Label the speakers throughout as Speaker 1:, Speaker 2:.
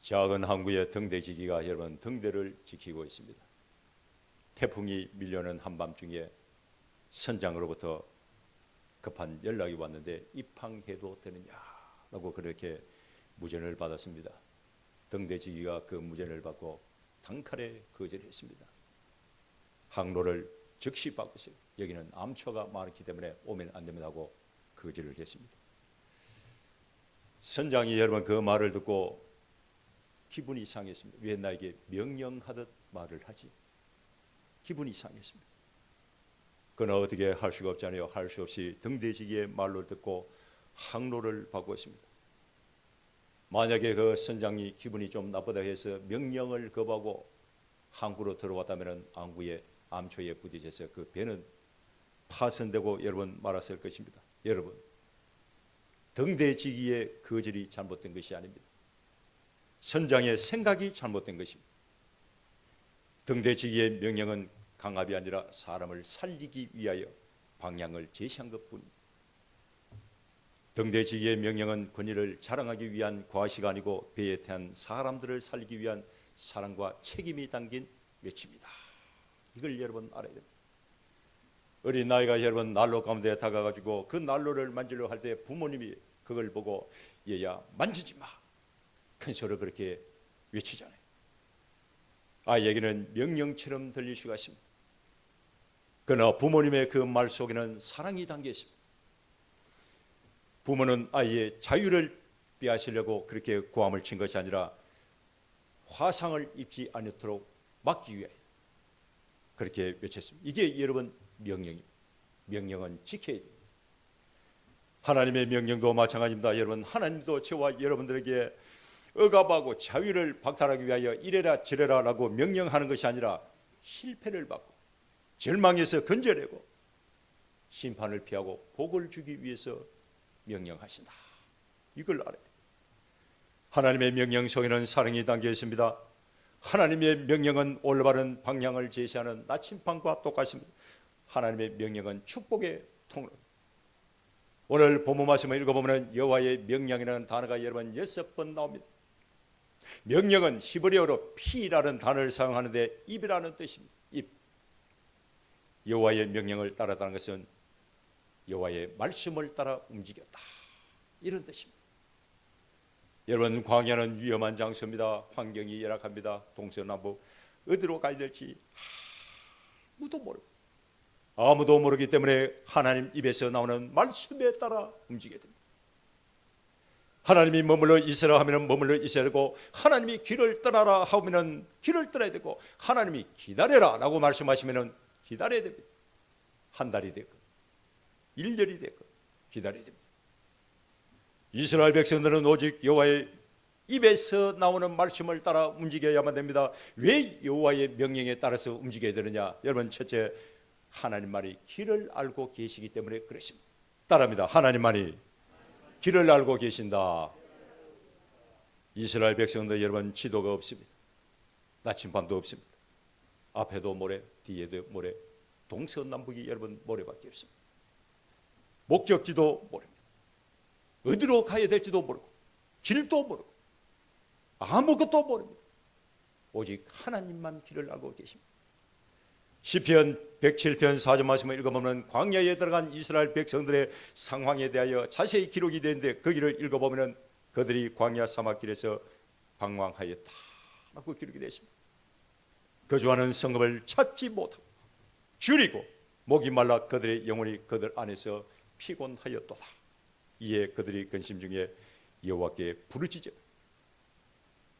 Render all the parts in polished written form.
Speaker 1: 작은 항구의 등대지기가 여러분 등대를 지키고 있습니다. 태풍이 밀려오는 한밤중에 선장으로부터 급한 연락이 왔는데 입항해도 되느냐라고 그렇게 무전을 받았습니다. 등대지기가 그 무전을 받고 단칼에 거절했습니다. 항로를 즉시 바꾸세요. 여기는 암초가 많기 때문에 오면 안 됩니다 하고 거절을 했습니다. 선장이 여러분 그 말을 듣고 기분이 상했습니다. 왜 나에게 명령하듯 말을 하지? 기분이 상했습니다. 그러나 어떻게 할 수가 없잖아요. 할 수 없이 등대지기의 말을 듣고 항로를 바꾸었습니다. 만약에 그 선장이 기분이 좀 나쁘다 해서 명령을 거부하고 항구로 들어왔다면 항구에 암초에 부딪혀서 그 배는 파손되고 여러분 말았을 것입니다. 여러분, 등대지기의 거절이 잘못된 것이 아닙니다. 선장의 생각이 잘못된 것입니다. 등대지기의 명령은 강압이 아니라 사람을 살리기 위하여 방향을 제시한 것뿐입니다. 등대지기의 명령은 권위를 자랑하기 위한 과시가 아니고 배에 태한 사람들을 살리기 위한 사랑과 책임이 담긴 외침이다. 이걸 여러분 알아야 됩니다. 어린 나이가 여러분 난로 가운데 다가가지고 그 난로를 만지려 할 때 부모님이 그걸 보고 얘야 만지지 마, 큰 소리로 그렇게 외치잖아요. 아이에게는 명령처럼 들릴 수가 있습니다. 그러나 부모님의 그 말 속에는 사랑이 담겨 있습니다. 부모는 아이의 자유를 빼앗으려고 그렇게 고함을 친 것이 아니라 화상을 입지 않도록 막기 위해 그렇게 외쳤습니다. 이게 여러분 명령입니다. 명령은 지켜야 됩니다. 하나님의 명령도 마찬가지입니다. 여러분, 하나님도 저와 여러분들에게 억압하고 자유를 박탈하기 위하여 이래라 저래라 라고 명령하는 것이 아니라 실패를 받고 절망에서 건져내고 심판을 피하고 복을 주기 위해서 명령하신다. 이걸 알아야 돼요. 하나님의 명령 속에는 사랑이 담겨 있습니다. 하나님의 명령은 올바른 방향을 제시하는 나침반과 똑같습니다. 하나님의 명령은 축복의 통로. 오늘 본문 말씀을 읽어보면 여호와의 명령이라는 단어가 여러분 6번 나옵니다. 명령은 히브리어로 피라는 단어를 사용하는데 입이라는 뜻입니다. 입. 여호와의 명령을 따랐다는 것은 여호와의 말씀을 따라 움직였다, 이런 뜻입니다. 여러분, 광야는 위험한 장소입니다. 환경이 열악합니다. 동서남북 어디로 가야 될지 아무도 모르기 때문에 하나님 입에서 나오는 말씀에 따라 움직여야 됩니다. 하나님이 머물러 있으라 하면 머물러 있어야 되고, 하나님이 길을 떠나라 하면 길을 떠나야 되고, 하나님이 기다려라 라고 말씀하시면 기다려야 됩니다. 한 달이 됐고 1년이 됐고 기다려야 됩니다. 이스라엘 백성들은 오직 여호와의 입에서 나오는 말씀을 따라 움직여야만 됩니다. 왜 여호와의 명령에 따라서 움직여야 되느냐? 여러분, 첫째, 하나님만이 길을 알고 계시기 때문에 그렇습니다. 따라합니다. 하나님만이 길을 알고 계신다. 이스라엘 백성들 여러분, 지도가 없습니다. 나침반도 없습니다. 앞에도 모래, 뒤에도 모래, 동서남북이 여러분 모래밖에 없습니다. 목적지도 모릅니다. 어디로 가야 될지도 모르고 길도 모르고 아무것도 모릅니다. 오직 하나님만 길을 알고 계십니다. 시편 107편 4절 말씀을 읽어보면 광야에 들어간 이스라엘 백성들의 상황에 대하여 자세히 기록이 되는데, 거기를 읽어보면 그들이 광야 사막길에서 방황하였다 라고 기록이 되어 있습니다. 거주하는 성읍을 찾지 못하고 줄이고 목이 말라 그들의 영혼이 그들 안에서 피곤하였도다. 이에 그들이 근심 중에 여호와께 부르짖어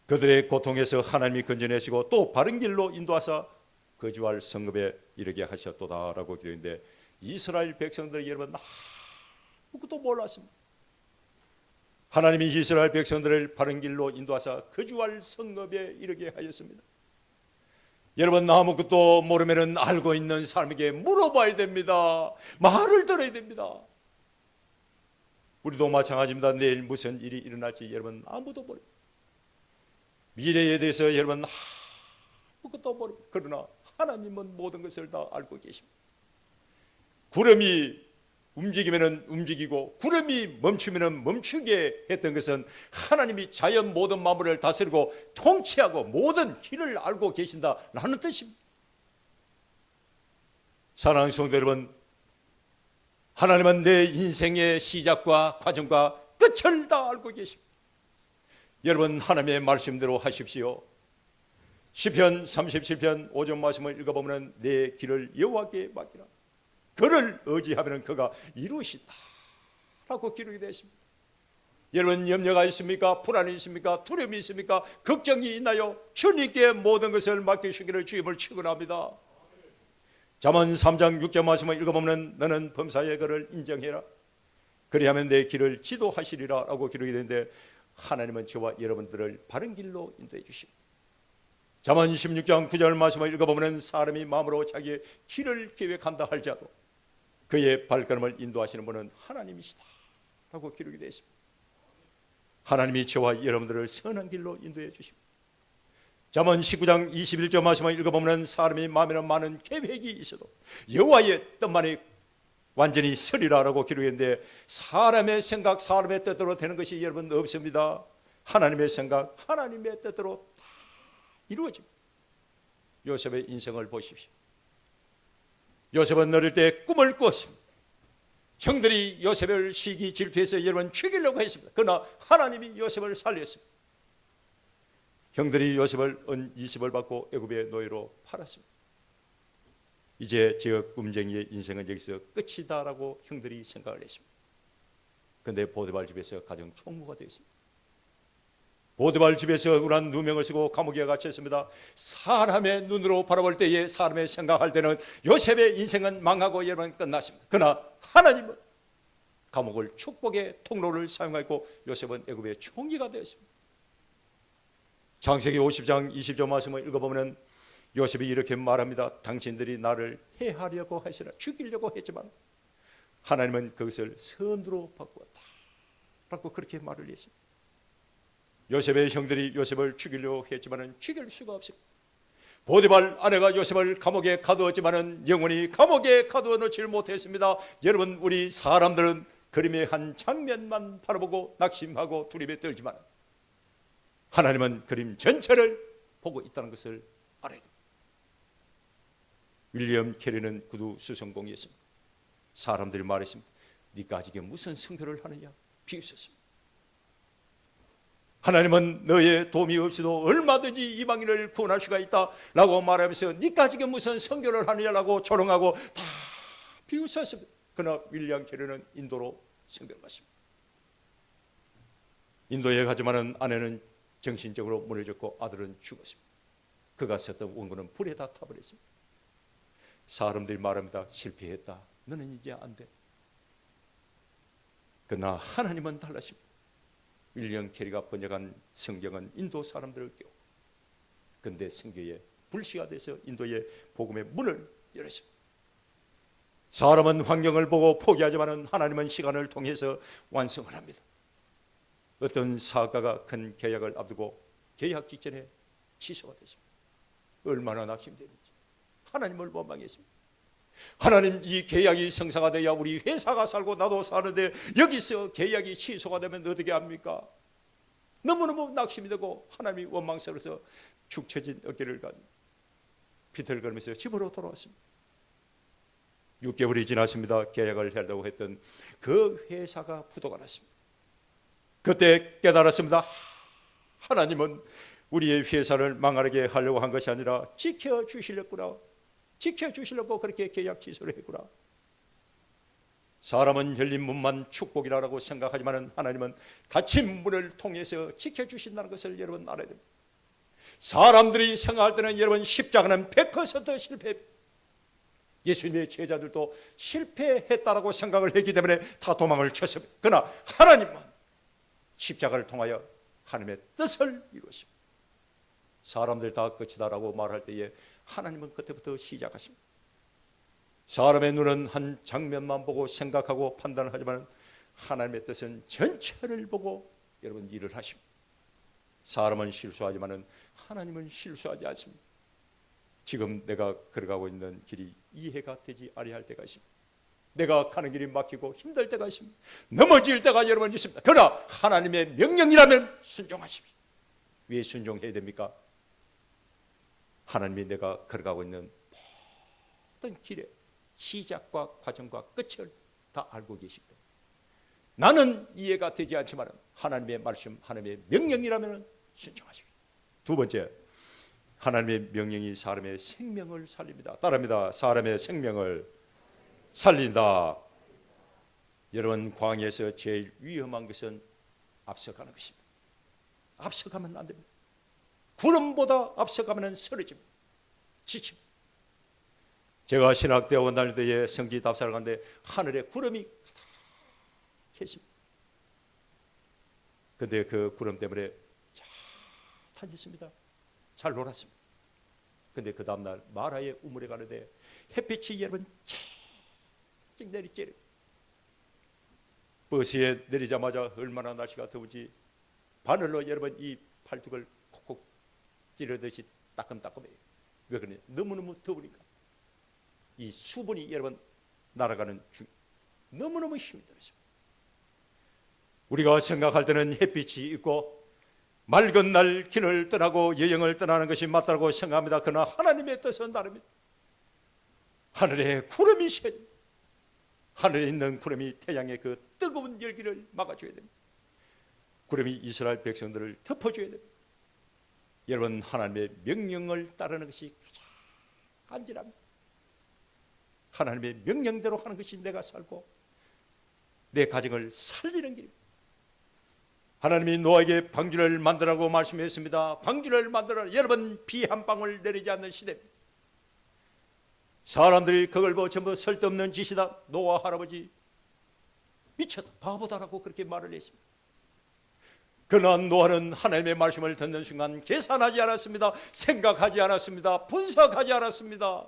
Speaker 1: 그들의 고통에서 하나님이 건져내시고 또 바른 길로 인도하사 거주할 성읍에 이르게 하셨도다 라고 기록했는데, 이스라엘 백성들이 여러분 아무것도 몰랐습니다. 하나님이 이스라엘 백성들을 바른 길로 인도하사 거주할 성읍에 이르게 하였습니다. 여러분, 아무것도 모르면 알고 있는 사람에게 물어봐야 됩니다. 말을 들어야 됩니다. 우리도 마찬가지입니다. 내일 무슨 일이 일어날지 여러분 아무도 모릅니다. 미래에 대해서 여러분 아무것도 모릅니다. 그러나 하나님은 모든 것을 다 알고 계십니다. 구름이 움직이면은 움직이고 구름이 멈추면은 멈추게 했던 것은 하나님이 자연 모든 만물을 다스리고 통치하고 모든 길을 알고 계신다라는 뜻입니다. 사랑하는 성도 여러분, 하나님은 내 인생의 시작과 과정과 끝을 다 알고 계십니다. 여러분, 하나님의 말씀대로 하십시오. 시편 37편 5절 말씀을 읽어보면 내 길을 여호와께 맡기라. 그를 의지하면 그가 이루신다 라고 기록이 되어 있습니다. 여러분, 염려가 있습니까? 불안이 있습니까? 두려움이 있습니까? 걱정이 있나요? 주님께 모든 것을 맡기시기를 주임을 축원합니다. 잠언 3장 6절 말씀을 읽어보면 너는 범사의 그를 인정해라. 그리하면 내 길을 지도하시리라 라고 기록이 되는데, 하나님은 저와 여러분들을 바른 길로 인도해 주십니다. 잠언 16장 9절 말씀을 읽어보면 사람이 마음으로 자기의 길을 계획한다 할지라도 그의 발걸음을 인도하시는 분은 하나님이시다 라고 기록이 되어 있습니다. 하나님이 저와 여러분들을 선한 길로 인도해 주십니다. 잠언 19장 21절 말씀을 읽어보면 사람이 마음에는 많은 계획이 있어도 여호와의 뜻만이 완전히 서리라 라고 기록했는데, 사람의 생각, 사람의 뜻대로 되는 것이 여러분 없습니다. 하나님의 생각, 하나님의 뜻대로 다 이루어집니다. 요셉의 인생을 보십시오. 요셉은 어릴 때 꿈을 꾸었습니다. 형들이 요셉을 시기 질투해서 여러분 죽이려고 했습니다. 그러나 하나님이 요셉을 살렸습니다. 형들이 요셉을 은 20을 받고 애굽의 노예로 팔았습니다. 이제 저 꿈쟁이의 인생은 여기서 끝이다라고 형들이 생각을 했습니다. 그런데 보디발 집에서 가정 총무가 되었습니다. 보디발 집에서 억울한 누명을 쓰고 감옥에 갇혔습니다. 사람의 눈으로 바라볼 때에, 사람의 생각할 때는 요셉의 인생은 망하고 여러분 끝났습니다. 그러나 하나님은 감옥을 축복의 통로를 사용하고 요셉은 애굽의 총리가 되었습니다. 창세기 50장 20절 말씀을 읽어보면 요셉이 이렇게 말합니다. 당신들이 나를 해하려고 하시라, 죽이려고 했지만 하나님은 그것을 선으로 바꾸었다 라고 그렇게 말을 했습니다. 요셉의 형들이 요셉을 죽이려고 했지만 죽일 수가 없습니다. 보디발 아내가 요셉을 감옥에 가두었지만 영원히 감옥에 가두어 놓지 못했습니다. 여러분, 우리 사람들은 그림의 한 장면만 바라보고 낙심하고 두려움에 떨지만 하나님은 그림 전체를 보고 있다는 것을 알아야 됩니다. 윌리엄 캐리는 구두 수성공이었습니다. 사람들이 말했습니다. 네가 아직 무슨 선교를 하느냐 비웃었습니다. 하나님은 너의 도움이 없이도 얼마든지 이방인을 구원할 수가 있다라고 말하면서 네가 지금 무슨 선교를 하느냐라고 조롱하고 다 비웃었습니다. 그러나 윌리엄 캐리는 인도로 선교를 갔습니다. 인도에 가지만은 아내는 정신적으로 무너졌고 아들은 죽었습니다. 그가 썼던 원고는 불에 다 타버렸습니다. 사람들이 말합니다. 실패했다. 너는 이제 안 돼. 그러나 하나님은 달라십니다. 윌리엄 캐리가 번역한 성경은 인도 사람들을 깨우고, 그런데 성경에 불씨가 돼서 인도의 복음의 문을 열었습니다. 사람은 환경을 보고 포기하지만 하나님은 시간을 통해서 완성을 합니다. 어떤 사업가가 큰 계약을 앞두고 계약 직전에 취소가 됐습니다. 얼마나 낙심되는지 하나님을 원망했습니다. 하나님, 이 계약이 성사가 돼야 우리 회사가 살고 나도 사는데 여기서 계약이 취소가 되면 어떻게 합니까? 너무너무 낙심이 되고 하나님이 원망스러워서 축 처진 어깨를 가지고 비틀거리면서 집으로 돌아왔습니다. 6개월이 지났습니다. 계약을 하려고 했던 그 회사가 부도가 났습니다. 그때 깨달았습니다. 하나님은 우리의 회사를 망하게 하려고 한 것이 아니라 지켜주시려구나. 지켜주시려고 그렇게 계약 취소를 했구나. 사람은 열린 문만 축복이라고 생각하지만 하나님은 닫힌 문을 통해서 지켜주신다는 것을 여러분 알아야 됩니다. 사람들이 생각할 때는 여러분 십자가는 100% 실패. 예수님의 제자들도 실패했다라고 생각을 했기 때문에 다 도망을 쳤습니다. 그러나 하나님은 십자가를 통하여 하나님의 뜻을 이루십니다. 사람들 다 끝이다라고 말할 때에 하나님은 그때부터 시작하십니다. 사람의 눈은 한 장면만 보고 생각하고 판단을 하지만 하나님의 뜻은 전체를 보고 여러분 일을 하십니다. 사람은 실수하지만 하나님은 실수하지 않습니다. 지금 내가 걸어가고 있는 길이 이해가 되지 아니할 때가 있습니다. 내가 가는 길이 막히고 힘들 때가 있습니다. 넘어질 때가 여러 번 있습니다. 그러나 하나님의 명령이라면 순종하십시오. 왜 순종해야 됩니까? 하나님이 내가 걸어가고 있는 모든 길의 시작과 과정과 끝을 다 알고 계시기 때문에 나는 이해가 되지 않지만 하나님의 말씀, 하나님의 명령이라면 순종하십시오. 두 번째, 하나님의 명령이 사람의 생명을 살립니다. 따라합니다. 사람의 생명을 살린다. 여러분, 광야에서 제일 위험한 것은 앞서가는 것입니다. 앞서가면 안 됩니다. 구름보다 앞서가면 쓰러집니다. 지칩니다. 제가 신학대학원 다닐 때에 성지 답사를 갔는데 하늘에 구름이 가득했습니다. 그런데 그 구름 때문에 잘 다녔습니다. 잘 놀았습니다. 그런데 그 다음날 마라의 우물에 가는데 햇빛이 여러분 쨍쨍 내리쬐려. 버스에 내리자마자 얼마나 날씨가 더운지 바늘로 여러분 이 팔뚝을 콕콕 찌르듯이 따끔따끔해요. 왜 그러냐? 너무너무 더우니까. 이 수분이 여러분 날아가는 중 너무너무 힘이 들었습니다. 우리가 생각할 때는 햇빛이 있고 맑은 날 길을 떠나고 여행을 떠나는 것이 맞다고 생각합니다. 그러나 하나님의 뜻은 다릅니다. 하늘에 구름이 셔 하늘에 있는 구름이 태양의 그 뜨거운 열기를 막아줘야 됩니다. 구름이 이스라엘 백성들을 덮어줘야 됩니다. 여러분, 하나님의 명령을 따르는 것이 가장 간절합니다. 하나님의 명령대로 하는 것이 내가 살고 내 가정을 살리는 길입니다. 하나님이 노아에게 방주를 만들라고 말씀했습니다. 방주를 만들어라. 여러분, 비 한 방울 내리지 않는 시대입니다. 사람들이 그걸 보고 전부 쓸데없는 짓이다. 노아 할아버지 미쳤다, 바보다라고 그렇게 말을 했습니다. 그러나 노아는 하나님의 말씀을 듣는 순간 계산하지 않았습니다. 생각하지 않았습니다. 분석하지 않았습니다.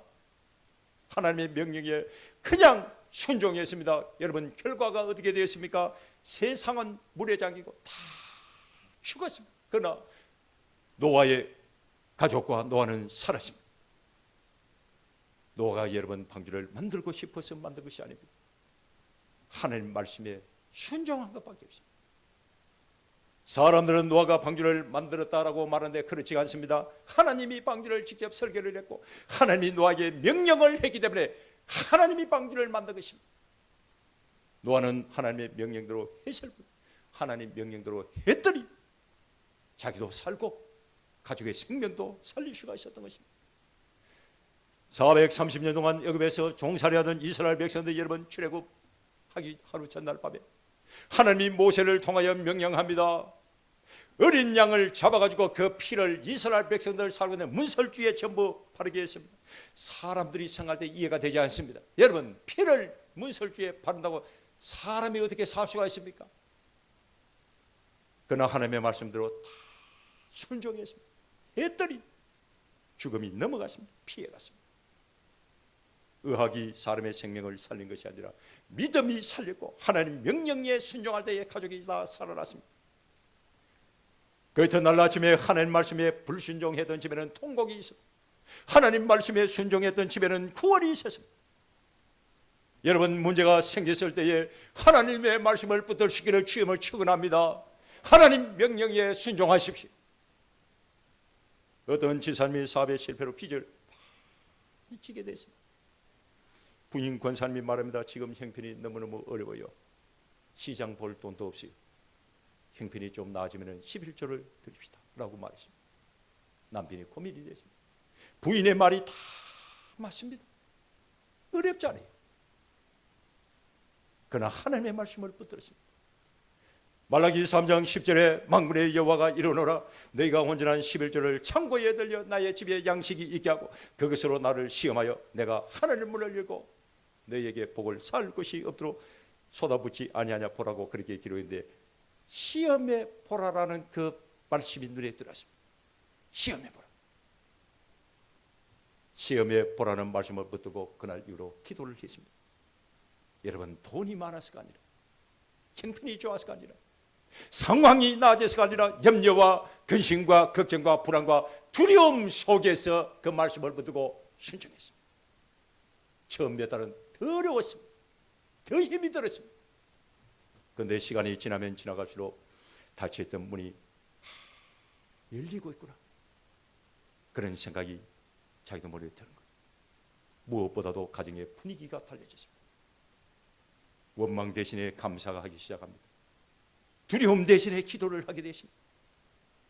Speaker 1: 하나님의 명령에 그냥 순종했습니다. 여러분, 결과가 어떻게 되었습니까? 세상은 물에 잠기고 다 죽었습니다. 그러나 노아의 가족과 노아는 살았습니다. 노아가 여러분 방주를 만들고 싶어서 만든 것이 아닙니다. 하나님 말씀에 순종한 것밖에 없습니다. 사람들은 노아가 방주를 만들었다라고 말하는데 그렇지 않습니다. 하나님이 방주를 직접 설계를 했고 하나님이 노아에게 명령을 했기 때문에 하나님이 방주를 만든 것입니다. 노아는 하나님의 명령대로 했을 뿐 하나님 명령대로 했더니 자기도 살고 가족의 생명도 살릴 수가 있었던 것입니다. 430년 동안 애굽에서 종살이하던 이스라엘 백성들 여러분 출애굽하기 하루 전날 밤에 하나님이 모세를 통하여 명령합니다. 어린 양을 잡아가지고 그 피를 이스라엘 백성들 살고 있는 문설주에 전부 바르게 했습니다. 사람들이 생각할 때 이해가 되지 않습니다. 여러분, 피를 문설주에 바른다고 사람이 어떻게 살 수가 있습니까? 그러나 하나님의 말씀대로 다 순종했습니다. 했더니 죽음이 넘어갔습니다. 피해갔습니다. 의학이 사람의 생명을 살린 것이 아니라 믿음이 살렸고 하나님 명령에 순종할 때에 가족이 다 살아났습니다. 그 이튿날 아침에 하나님 말씀에 불순종했던 집에는 통곡이 있었고 하나님 말씀에 순종했던 집에는 구원이 있었습니다. 여러분, 문제가 생겼을 때에 하나님의 말씀을 붙들시기를 주님을 축원합니다. 하나님 명령에 순종하십시오. 어떤 지사님이 사업의 실패로 빚을 많이 지게 됐습니다. 부인 권사님이 말합니다. 지금 형편이 너무너무 어려워요. 시장 볼 돈도 없이 형편이 좀 나아지면 11조를 드립시다 라고 말했습니다. 남편이 고민이 됐습니다. 부인의 말이 다 맞습니다. 어렵잖아요. 그러나 하나님의 말씀을 붙들었습니다. 말라기 3장 10절에 만군의 여호와가 이르노라 너희가 온전한 11조를 창고에 들려 나의 집에 양식이 있게 하고 그것으로 나를 시험하여 내가 하늘의 문을 열고 너희에게 복을 살 것이 없도록 쏟아붓지 아니하냐 보라고 그렇게 기록했는데 시험해 보라라는 그 말씀이 눈에 들어왔습니다. 시험해 보라. 시험해 보라는 말씀을 붙들고 그날 이후로 기도를 했습니다. 여러분, 돈이 많아서가 아니라 형편이 좋아서가 아니라 상황이 나아져서가 아니라 염려와 근심과 걱정과 불안과 두려움 속에서 그 말씀을 붙들고 순종했습니다. 처음 몇 달은 더 어려웠습니다. 더 힘이 들었습니다. 그런데 시간이 지나면 지나갈수록 닫혀있던 문이 열리고 있구나, 그런 생각이 자기도 머리에 드는 거예요. 무엇보다도 가정의 분위기가 달라졌습니다. 원망 대신에 감사가 하기 시작합니다. 두려움 대신에 기도를 하게 되십니다.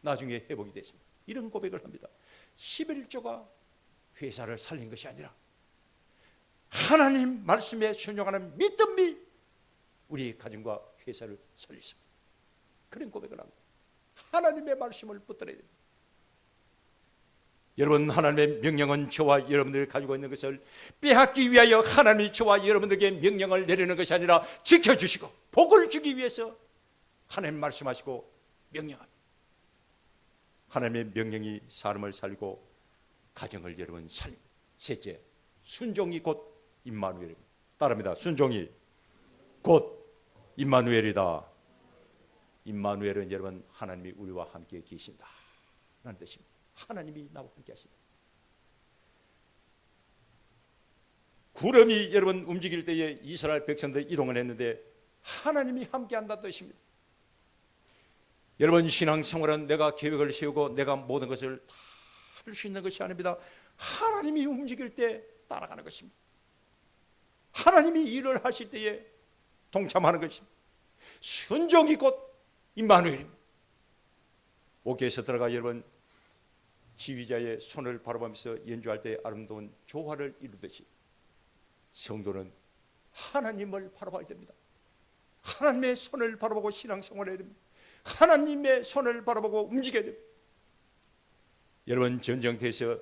Speaker 1: 나중에 회복이 됐습니다. 이런 고백을 합니다. 11조가 회사를 살린 것이 아니라 하나님 말씀에 순종하는 믿음이 우리 가정과 회사를 살렸습니다. 그런 고백을 합니다. 하나님의 말씀을 붙들어야 됩니다. 여러분, 하나님의 명령은 저와 여러분들이 가지고 있는 것을 빼앗기 위하여 하나님이 저와 여러분들에게 명령을 내리는 것이 아니라 지켜주시고 복을 주기 위해서 하나님 말씀하시고 명령합니다. 하나님의 명령이 사람을 살리고 가정을 여러분 살립니다. 셋째, 순종이 곧 임마누엘입니다. 따라합니다. 순종이 곧 임마누엘이다. 임마누엘은 여러분 하나님이 우리와 함께 계신다 라는 뜻입니다. 하나님이 나와 함께 하신다. 구름이 여러분 움직일 때에 이스라엘 백성들이 이동을 했는데 하나님이 함께 한다는 뜻입니다. 여러분, 신앙생활은 내가 계획을 세우고 내가 모든 것을 다 할 수 있는 것이 아닙니다. 하나님이 움직일 때 따라가는 것입니다. 하나님이 일을 하실 때에 동참하는 것입니다. 순종이 곧 임마누엘입니다. 옥에서 들어가 여러분 지휘자의 손을 바라보면서 연주할 때 아름다운 조화를 이루듯이 성도는 하나님을 바라봐야 됩니다. 하나님의 손을 바라보고 신앙생활해야 됩니다. 하나님의 손을 바라보고 움직여야 됩니다. 여러분, 전쟁터에서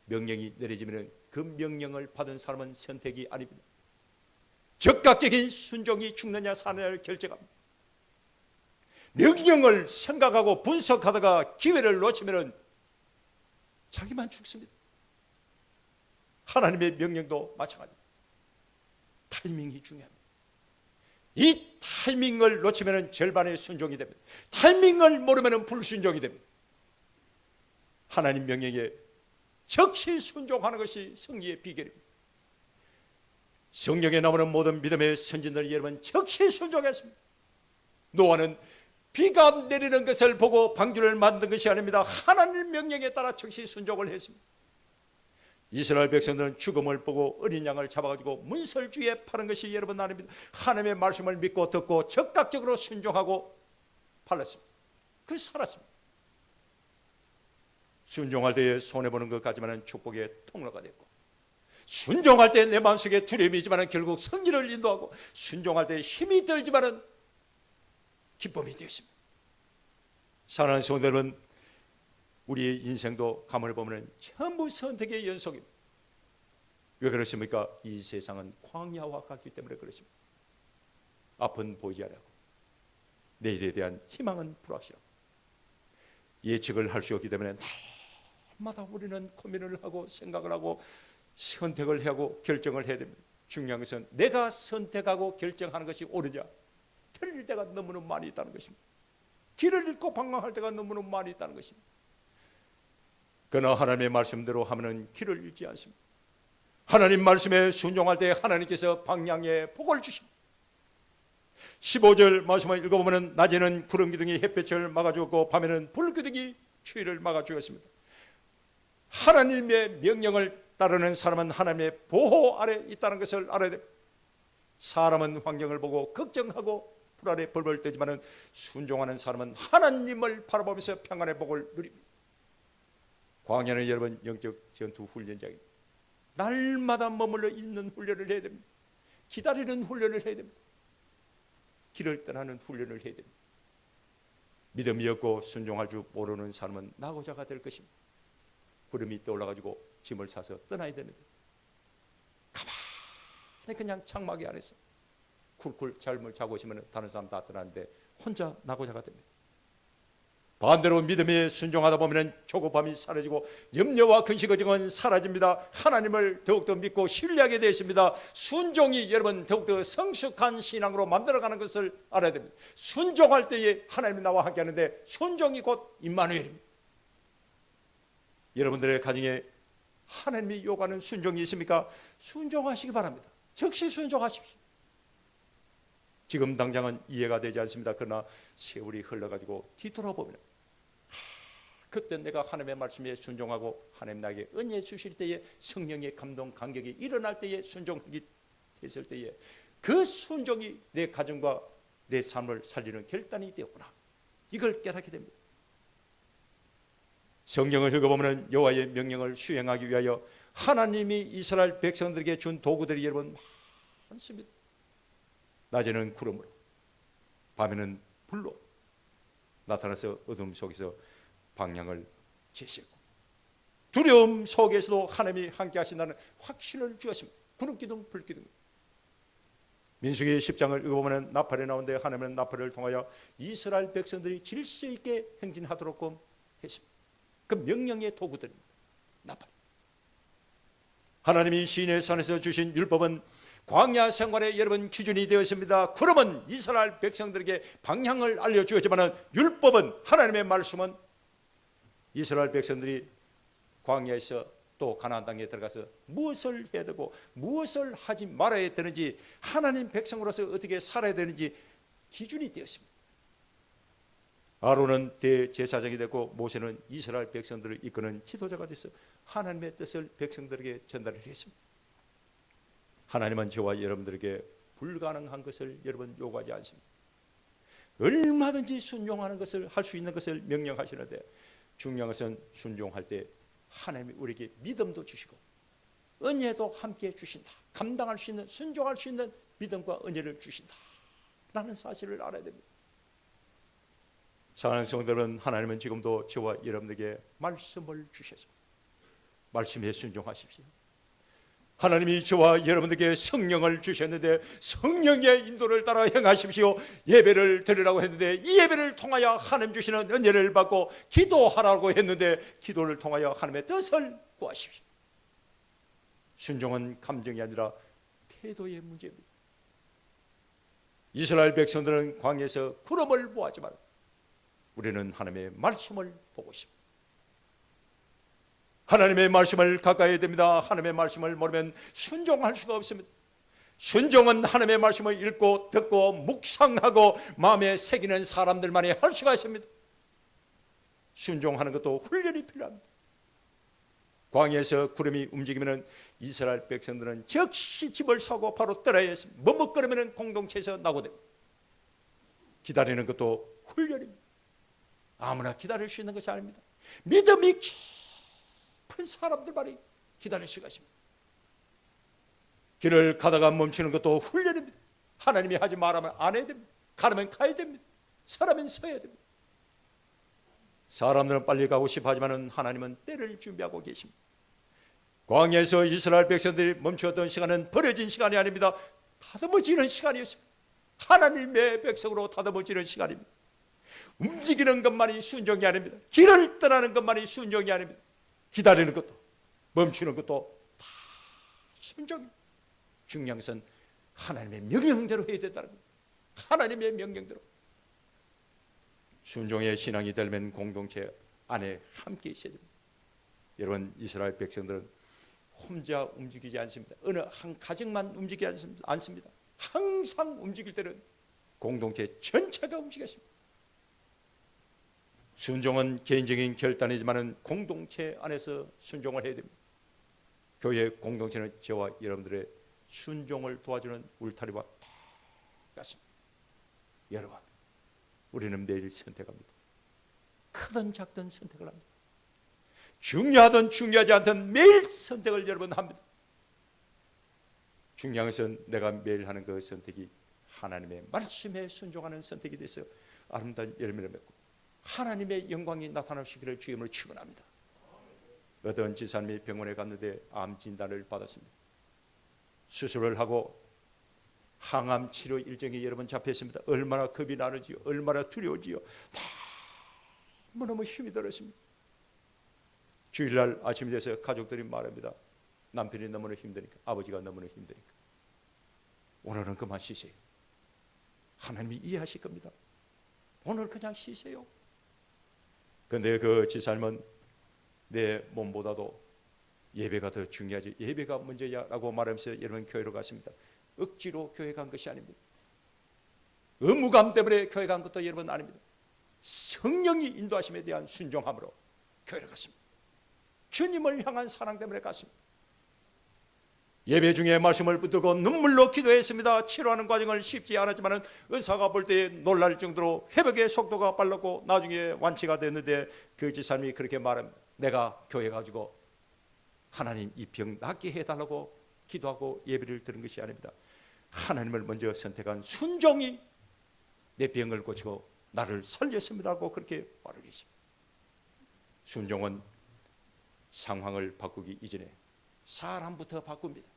Speaker 1: 명령이 내려지면 그 명령을 받은 사람은 선택이 아닙니다. 즉각적인 순종이 죽느냐 사느냐를 결정합니다. 명령을 생각하고 분석하다가 기회를 놓치면 자기만 죽습니다. 하나님의 명령도 마찬가지입니다. 타이밍이 중요합니다. 이 타이밍을 놓치면 절반의 순종이 됩니다. 타이밍을 모르면 불순종이 됩니다. 하나님 명령에 즉시 순종하는 것이 승리의 비결입니다. 성경에 나오는 모든 믿음의 선진들이 여러분 즉시 순종했습니다. 노아는 비가 내리는 것을 보고 방주를 만든 것이 아닙니다. 하나님 명령에 따라 즉시 순종을 했습니다. 이스라엘 백성들은 죽음을 보고 어린 양을 잡아가지고 문설주에 파는 것이 여러분 아닙니다. 하나님의 말씀을 믿고 듣고 즉각적으로 순종하고 팔았습니다. 그 살았습니다. 순종할 때에 손해보는 것까지만은 축복의 통로가 됐고, 순종할 때 내 마음속에 두려움이지만 결국 승리를 인도하고, 순종할 때 힘이 들지만은 기쁨이 되었습니다. 사랑하는 성도 여러분, 우리의 인생도 가만히 보면 전부 선택의 연속입니다. 왜 그렇습니까? 이 세상은 광야와 같기 때문에 그렇습니다. 앞은 보이지 않고 내일에 대한 희망은 불확실하고 예측을 할 수 없기 때문에 날마다 우리는 고민을 하고 생각을 하고 선택을 하고 결정을 해야 됩니다. 중요한 것은 내가 선택하고 결정하는 것이 옳으냐, 틀릴 때가 너무너무 많이 있다는 것입니다. 길을 잃고 방황할 때가 너무너무 많이 있다는 것입니다. 그러나 하나님의 말씀대로 하면 길을 잃지 않습니다. 하나님 말씀에 순종할 때 하나님께서 방향에 복을 주십니다. 15절 말씀을 읽어보면 낮에는 구름 기둥이 햇볕을 막아주었고 밤에는 불 기둥이 추위를 막아주었습니다. 하나님의 명령을 따르는 사람은 하나님의 보호 아래 있다는 것을 알아야 됩니다. 사람은 환경을 보고 걱정하고 불안에 벌벌 떨지만 순종하는 사람은 하나님을 바라보면서 평안의 복을 누립니다. 광야는 여러분 영적 전투 훈련장입니다. 날마다 머물러 있는 훈련을 해야 됩니다. 기다리는 훈련을 해야 됩니다. 길을 떠나는 훈련을 해야 됩니다. 믿음이 없고 순종할 줄 모르는 사람은 낙오자가 될 것입니다. 구름이 떠올라가지고 짐을 싸서 떠나야 됩니다. 가만히 그냥 장막이 안에서 쿨쿨 잠을 자고 있으면 다른 사람 다 떠나는데 혼자 낙오자가 됩니다. 반대로 믿음에 순종하다 보면 조급함이 사라지고 염려와 근심 걱정은 사라집니다. 하나님을 더욱더 믿고 신뢰하게 되십니다. 순종이 여러분 더욱더 성숙한 신앙으로 만들어가는 것을 알아야 됩니다. 순종할 때에 하나님이 나와 함께 하는데 순종이 곧 임마누엘입니다. 여러분들의 가정에 하나님이 요구하는 순종이 있습니까? 순종하시기 바랍니다. 즉시 순종하십시오. 지금 당장은 이해가 되지 않습니다. 그러나 세월이 흘러가지고 뒤돌아보면 그때 내가 하나님의 말씀에 순종하고 하나님 나에게 은혜 주실 때에 성령의 감동 감격이 일어날 때에 순종하게 됐을 때에 그 순종이 내 가정과 내 삶을 살리는 결단이 되었구나. 이걸 깨닫게 됩니다. 성경을 읽어보면 여호와의 명령을 수행하기 위하여 하나님이 이스라엘 백성들에게 준 도구들이 여러분 많습니다. 낮에는 구름으로, 밤에는 불로 나타나서 어둠 속에서 방향을 제시했고, 두려움 속에서도 하나님이 함께 하신다는 확신을 주었습니다. 구름기둥, 불기둥. 민수기 10장을 읽어보면 나팔이 나오는데 하나님은 나팔을 통하여 이스라엘 백성들이 질서 있게 행진하도록 했습니다. 그 명령의 도구들입니다. 나팔. 하나님이 시내 산에서 주신 율법은 광야 생활의 여러분 기준이 되었습니다. 구름은 이스라엘 백성들에게 방향을 알려주었지만 율법은 하나님의 말씀은 이스라엘 백성들이 광야에서 또 가나안 땅에 들어가서 무엇을 해야 되고 무엇을 하지 말아야 되는지, 하나님 백성으로서 어떻게 살아야 되는지 기준이 되었습니다. 아론은 대제사장이 되고 모세는 이스라엘 백성들을 이끄는 지도자가 돼서 하나님의 뜻을 백성들에게 전달을 했습니다. 하나님은 저와 여러분들에게 불가능한 것을 여러분 요구하지 않습니다. 얼마든지 순종하는 것을 할 수 있는 것을 명령하시는데, 중요한 것은 순종할 때 하나님이 우리에게 믿음도 주시고 은혜도 함께 주신다. 감당할 수 있는, 순종할 수 있는 믿음과 은혜를 주신다 라는 사실을 알아야 됩니다. 사랑하는 성도들은, 하나님은 지금도 저와 여러분에게 말씀을 주셔서 말씀에 순종하십시오. 하나님이 저와 여러분에게 성령을 주셨는데 성령의 인도를 따라 행하십시오. 예배를 드리라고 했는데 이 예배를 통하여 하나님 주시는 은혜를 받고 기도하라고 했는데 기도를 통하여 하나님의 뜻을 구하십시오. 순종은 감정이 아니라 태도의 문제입니다. 이스라엘 백성들은 광야에서 구름을 보았지만 우리는 하나님의 말씀을 보고 있습니다. 하나님의 말씀을 가까이 됩니다. 하나님의 말씀을 모르면 순종할 수가 없습니다. 순종은 하나님의 말씀을 읽고 듣고 묵상하고 마음에 새기는 사람들만이 할 수가 있습니다. 순종하는 것도 훈련이 필요합니다. 광야에서 구름이 움직이면 이스라엘 백성들은 즉시 집을 사고 바로 떠나야 했습니다. 머뭇거리면 공동체에서 낙오됩니다. 기다리는 것도 훈련입니다. 아무나 기다릴 수 있는 것이 아닙니다. 믿음이 깊은 사람들만이 기다릴 수가 있습니다. 길을 가다가 멈추는 것도 훈련입니다. 하나님이 하지 말라면 안 해야 됩니다. 가려면 가야 됩니다. 서라면 서야 됩니다. 사람들은 빨리 가고 싶어 하지만 하나님은 때를 준비하고 계십니다. 광야에서 이스라엘 백성들이 멈추었던 시간은 버려진 시간이 아닙니다. 다듬어지는 시간이었습니다. 하나님의 백성으로 다듬어지는 시간입니다. 움직이는 것만이 순종이 아닙니다. 길을 떠나는 것만이 순종이 아닙니다. 기다리는 것도 멈추는 것도 다 순종입니다. 중요한 것은 하나님의 명령대로 해야 된다는 겁니다. 하나님의 명령대로. 순종의 신앙이 되려면 공동체 안에 함께 있어야 됩니다. 여러분, 이스라엘 백성들은 혼자 움직이지 않습니다. 어느 한 가정만 움직이지 않습니다. 항상 움직일 때는 공동체 전체가 움직였습니다. 순종은 개인적인 결단이지만 공동체 안에서 순종을 해야 됩니다. 교회 공동체는 저와 여러분들의 순종을 도와주는 울타리와 똑같습니다. 여러분, 우리는 매일 선택합니다. 크든 작든 선택을 합니다. 중요하든 중요하지 않든 매일 선택을 여러분 합니다. 중요한 것은 내가 매일 하는 그 선택이 하나님의 말씀에 순종하는 선택이 돼서 아름다운 열매를 맺고 하나님의 영광이 나타나시기를 주임으로 축원합니다. 어떤 지사님이 병원에 갔는데 암 진단을 받았습니다. 수술을 하고 항암 치료 일정이 여러 번 잡혔습니다. 얼마나 겁이 나는지요, 얼마나 두려워지요. 너무너무 힘이 들었습니다. 주일날 아침이 돼서 가족들이 말합니다. 남편이 너무나 힘드니까, 아버지가 너무나 힘드니까 오늘은 그만 쉬세요. 하나님이 이해하실 겁니다. 오늘 그냥 쉬세요. 그런데 그 지사님은 내 몸보다도 예배가 더 중요하지, 예배가 먼저야 라고 말하면서 여러분 교회로 갔습니다. 억지로 교회 간 것이 아닙니다. 의무감 때문에 교회 간 것도 여러분 아닙니다. 성령이 인도하심에 대한 순종함으로 교회를 갔습니다. 주님을 향한 사랑 때문에 갔습니다. 예배 중에 말씀을 붙들고 눈물로 기도했습니다. 치료하는 과정을 쉽지 않았지만 의사가 볼 때 놀랄 정도로 회복의 속도가 빨랐고 나중에 완치가 됐는데 그 집사님이 그렇게 말합니다. 내가 교회 가지고 하나님 이 병 낫게 해달라고 기도하고 예배를 드린 것이 아닙니다. 하나님을 먼저 선택한 순종이 내 병을 고치고 나를 살렸습니다 하고 그렇게 말을 했습니다. 순종은 상황을 바꾸기 이전에 사람부터 바꿉니다.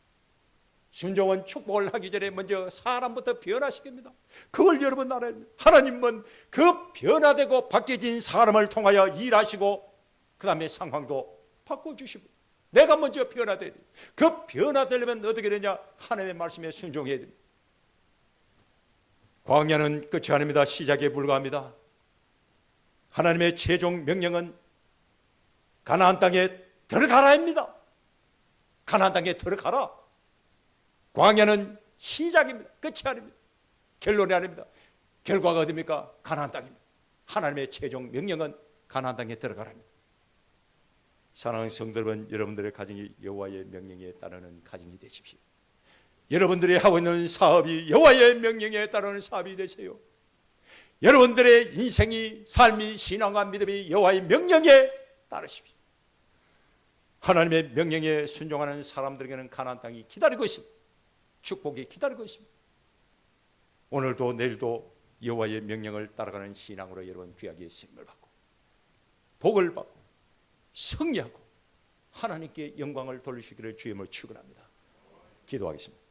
Speaker 1: 순종은 축복을 하기 전에 먼저 사람부터 변화시킵니다. 그걸 여러분 알아야 됩니다. 하나님은 그 변화되고 바뀌어진 사람을 통하여 일하시고 그 다음에 상황도 바꿔주시고 내가 먼저 변화돼야 돼요. 그 변화되려면 어떻게 되냐? 하나님의 말씀에 순종해야 됩니다. 광야는 끝이 아닙니다. 시작에 불과합니다. 하나님의 최종 명령은 가나안 땅에 들어가라입니다. 가나안 땅에 들어가라. 광야는 시작입니다. 끝이 아닙니다. 결론이 아닙니다. 결과가 어디입니까? 가나안 땅입니다. 하나님의 최종 명령은 가나안 땅에 들어가라입니다. 사랑하는 성도 여러분, 여러분들의 가정이 여호와의 명령에 따르는 가정이 되십시오. 여러분들이 하고 있는 사업이 여호와의 명령에 따르는 사업이 되세요. 여러분들의 인생이, 삶이, 신앙과 믿음이 여호와의 명령에 따르십시오. 하나님의 명령에 순종하는 사람들에게는 가나안 땅이 기다리고 있습니다. 축복이 기다리고 있습니다. 오늘도 내일도 여호와의 명령을 따라가는 신앙으로 여러분 귀하게 쓰임을 받고 복을 받고 승리하고 하나님께 영광을 돌리시기를 주임을 축원합니다. 기도하겠습니다.